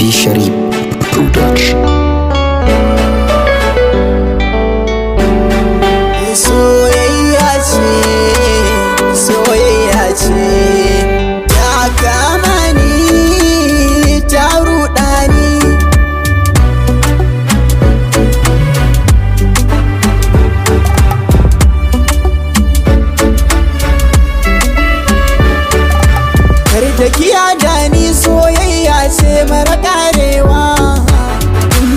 D Sharif Production. Soyayya ce ta kama ni ta ruɗa ni. Kar da kiyada ni soyayya ce mara ƙarewa.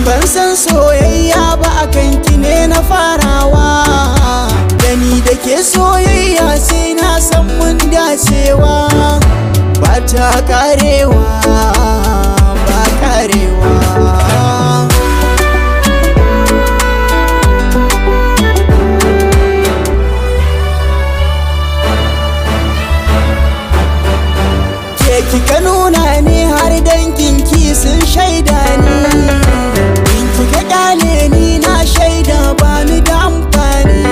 Ban san soyayya ba akan ki ne na farawa. Ni da ke soyayya sai na san mun dacewa. Ba ta karewa, ba karewa. Ke kika nuna ni har danginki sun shaida ni. In kika kyale ni na shaida ba ni da amfani.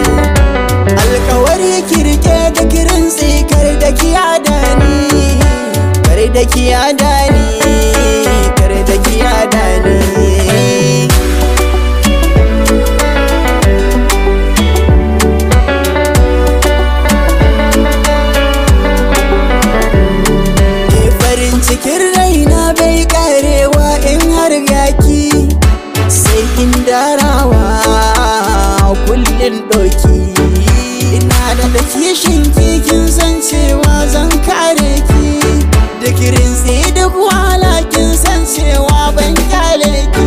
Alkawari kirke da kirin tsikar da kiyada ni. Kar da kiyada ni, kar da kiyada ni. Farin cikin raina bai karewa in har gaki. Sai in darawa kullum ɗauki. Ina da kishin kin san cewa zan kare ki. Da kirin sai duk wahala kin san cewa ban kyale ki.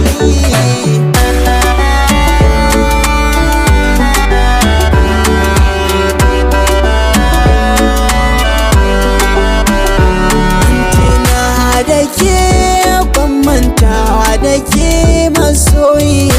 Tuna da ke ban mantawa da ke masoyiya.